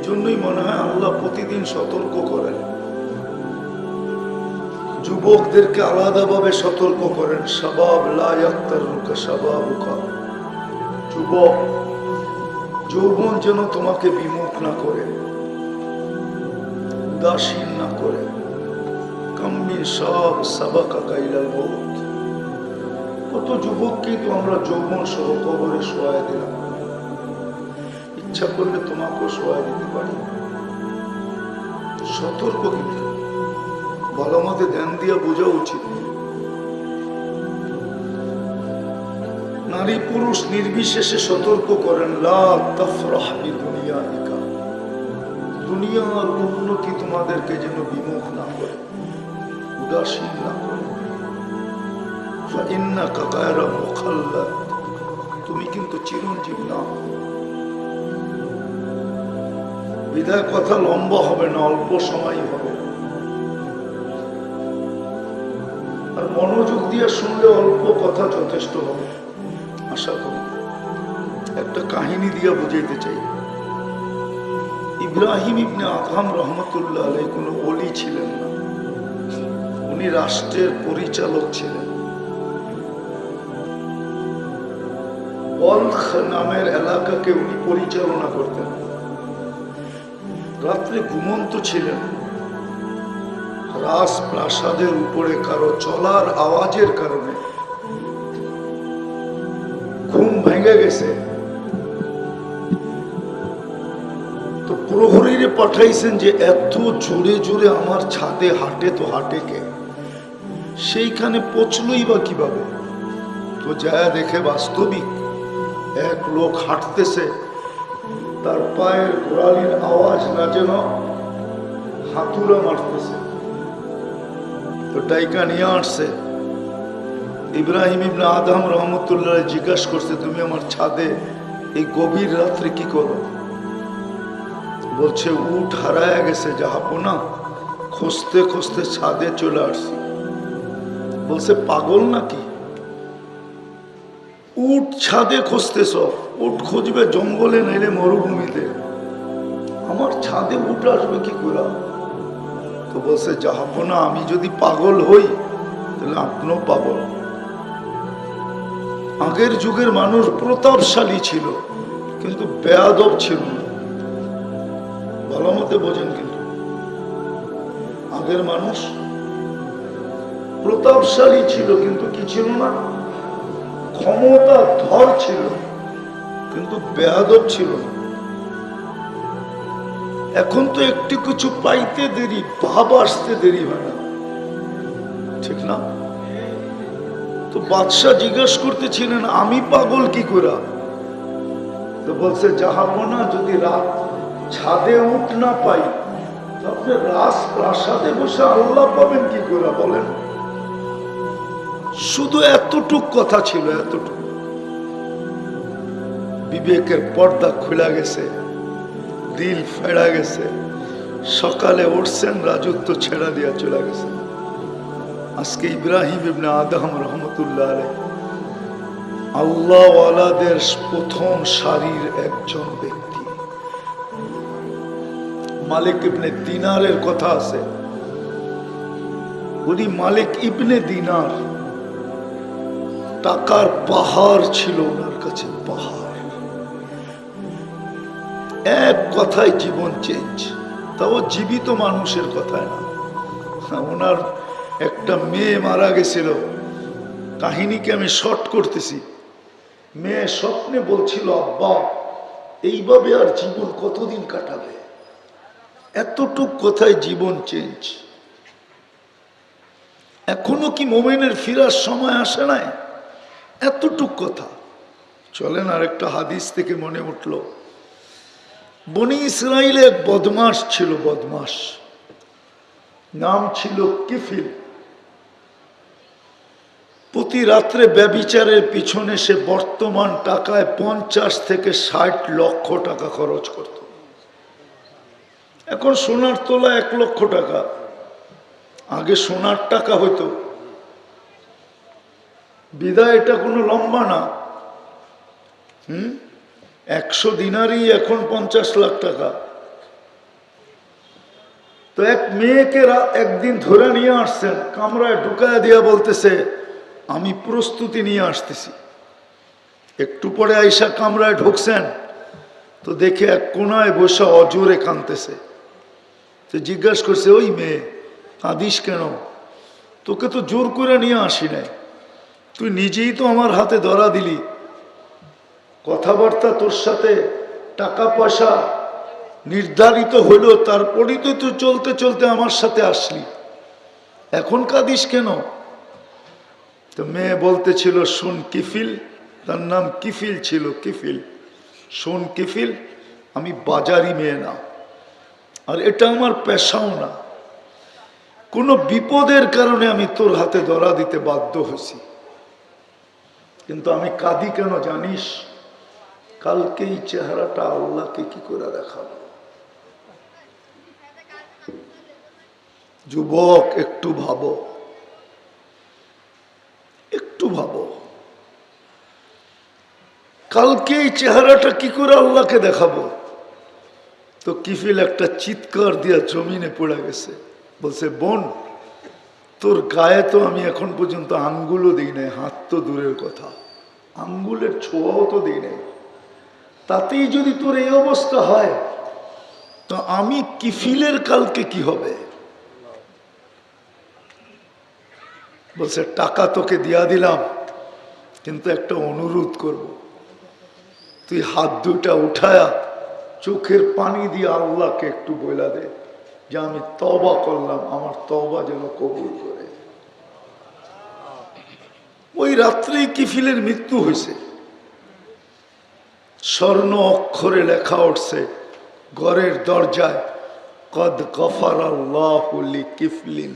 জন্যই মনে হয় আল্লাহ প্রতিদিন সতর্ক করেন, যুবকদেরকে আলাদাভাবে সতর্ক করেন। শাবাব লা ইয়াক্তারুকা শাবাবুকা, যুবক যৌবন যেন তোমাকে বিমুখ না করে, উদাসীন না করে। কাম্মিন সব সাবাকা কাইলাল মউত, কত যুবককে তো আমরা যৌবন সহ কবরে শোয়াই দিলাম। ইচ্ছা করলে তোমাকেও শোয়াই দিতে পারি। সতর্ক, কিন্তু ভালো মতে ধ্যান দিয়া বোঝা উচিত। নারী পুরুষ নির্বিশেষে সতর্ক করেন, লা তাফরাহ বিদুনিয়াইকা, দুনিয়ার উন্নতি তোমাদেরকে যেন বিমুখ না করে, উদাসীন না করে। ফাইন্নাকা গায়রা মুখাল্লাদ, তুমি কিন্তু চিরঞ্জীব না। বিদায় কথা লম্বা হবে না, অল্প সময় হবে। আর মনোযোগ দিয়ে শুনলে অল্প কথা যথেষ্ট হবে আশা করি। একটা কাহিনী দিয়ে বুঝাইতে চাই। ইব্রাহিম ইবনে আদহাম রহমতুল্লাহ আলাইহি কোনো ওলি ছিলেন না, উনি রাষ্ট্রের পরিচালক ছিলেন। বলখ নামের এলাকাকে উনি পরিচালনা করতেন। রাত্রে ঘুমন্ত ছিলেন। রাজপ্রাসাদের উপরে কারো চলার আওয়াজের কারণে ঘুম ভেঙে গেছে। তো প্রহরীরে পাঠাইছেন যে এত জোরে জোরে আমার ছাদে হাঁটে, তো হাঁটে কে? সেইখানে পৌঁছলই বা কিভাবে? তো যায় দেখে বাস্তবিক এক লোক হাঁটতেছে, তার পায়ের গোড়ালির আওয়াজ না যেন হাতুড়া মারতেছে। তো ডাইকা নিয়ে আসছে। ইব্রাহিম ইবনে আদহাম রহমতুল্লাহ জিজ্ঞাসা করছে, তুমি আমার ছাদে এই গভীর রাত্রে কি করো? বলছে, উট হারায় গেছে জাহাপনা, খুঁজতে খুঁজতে ছাদে চলে আসছি। বলছে, পাগল নাকি? উট ছাদে খুঁজতেছ? উট খুঁজবে জঙ্গলে, নাইলে মরুভূমিতে। আমার ছাদে উট আসবে কি করে? তো বলছে, জাহাপনা আমি যদি পাগল হই তাহলে আপনিও পাগল। আগের যুগের মানুষ প্রতাপশালী ছিল, কিন্তু বেয়াদব ছিল না। ভালো মতে বোঝেন, কিন্তু আগের মানুষ প্রতাপশালী ছিল, কিন্তু কি ছিল না? ক্ষমতা ধর ছিল, কিন্তু বেয়াদব ছিল না। এখন তো একটু কিছু পাইতে দেরি, ভাব আসতে দেরি হয় না, ঠিক না? তো বাদশাহ জিজ্ঞাসা করতেছিলেন, আমি পাগল কি করে? তো বলছে, জাহাপনা যদি রাত ছাদে উঠ না পাই, তাহলে রাজপ্রাসাদে বসে আল্লাহ পাবেন কি করে বলেন? শুধু এতটুক কথা ছিল, এতটুক। বিবেকের পর্দা খুলে গেছে, দিল ফেড়া গেছে। সকালে উঠছেন, রাজত্ব ছেড়া দিয়া চলে গেছে। আজকে ইব্রাহিম ইবনে আদহাম রহমতুল্লাহ আলাইহি আল্লাহওয়ালাদের প্রথম সারির একজন ব্যক্তি। মালিক ইবনে দিনারের কথা আছে, উনি মালিক ইবনে দিনার, টাকার পাহাড় ছিল ওনার কাছে, পাহাড়। এক কথায় জীবন চেঞ্জ, তাও জীবিত মানুষের কথায় না। ওনার একটা মেয়ে মারা গেছিল, কাহিনীকে আমি শর্ট করতেছি। মেয়ে স্বপ্নে বলছিল, আব্বা এইভাবে আর জীবন কতদিন কাটাবে? এতটুক কথায় জীবন চেঞ্জ। এখনো কি মোমেনের ফিরার সময় আসে নাই? এতটুক কথা। চলেন আর একটা হাদিস থেকে মনে উঠল। বনি ইসরাইলে এক বদমাস ছিল, বদমাস, নাম ছিল কিফিল। প্রতি রাত্রে ব্যভিচারের পিছনে সে বর্তমান টাকায় 50 থেকে 60 লক্ষ টাকা খরচ করত। এখন সোনার তোলা 1 লক্ষ টাকা, আগে সোনার টাকা হইতো। বিদায় এটা কোনো লম্বা না। 100 দিনারই এখন 50 লাখ টাকা। তো এক মেয়েকে একদিন ধরে নিয়ে আসছেন, কামরায় ঢুকায় দিয়া বলতেছে আমি প্রস্তুতি নিয়ে আসতেছি। একটু পরে আইসা কামরায় ঢুকছেন তো দেখে এক কোনায় বসে অজোরে কাঁদতেছে। তো জিজ্ঞাসা করছে, ওই মেয়ে কাঁদিস কেন? তোকে তো জোর করে নিয়ে আসি নাই, তুই নিজেই তো আমার হাতে ধরা দিলি, কথাবার্তা তোর সাথে টাকা পয়সা নির্ধারিত হইল, তারপরেই তো তুই চলতে চলতে আমার সাথে আসলি, এখন কাঁদিস কেন? তো মেয়ে বলতেছিল, শোন কিফিল, তার নাম কিফিল ছিল, কিফিল, শোন কিফিল, আমি বাজারি মেয়ে না, আর এটা আমার পেশাও না, কোনো বিপদের কারণে আমি তোর হাতে ধরা দিতে বাধ্য হয়েছি, কিন্তু আমি কাঁদি কেন জানিস? কালকে এই চেহারাটা আল্লাহকে কি করে দেখাবো? যুবক, একটু ভাবো, একটু ভাবো, কালকে এই চেহারাটা কি করে আল্লাহকে দেখাবো? তো কিফিল একটা চিৎকার দিয়া জমিনে পড়ে গেছে, বলছে, বোন, তোর গায়ে তো আমি এখন পর্যন্ত আঙ্গুলও দিই নাই, হাত তো দূরের কথা, আঙ্গুলের ছোঁয়াও তো দিই নাই, তাতেই যদি তোর এই অবস্থা হয় তো আমি কিফিলের কালকে কি হবে? বলছে, টাকা তোকে দিয়া দিলাম, কিন্তু একটা অনুরোধ করব, তুই হাত দুটা উঠায়া চোখের পানি দিয়ে আল্লাহকে একটু বইলা দে যে আমি তওবা করলাম, আমার তওবা যেন কবুল করে। ওই রাত্রেই কিফিলের মৃত্যু হয়েছে। স্বর্ণ অক্ষরে লেখা উঠছে ঘরের দরজায়, কদ গফার আল্লাহু লিকিফলিন,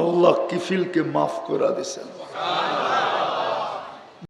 আল্লাহ কিফিলকে মাফ করে দিয়েছেন।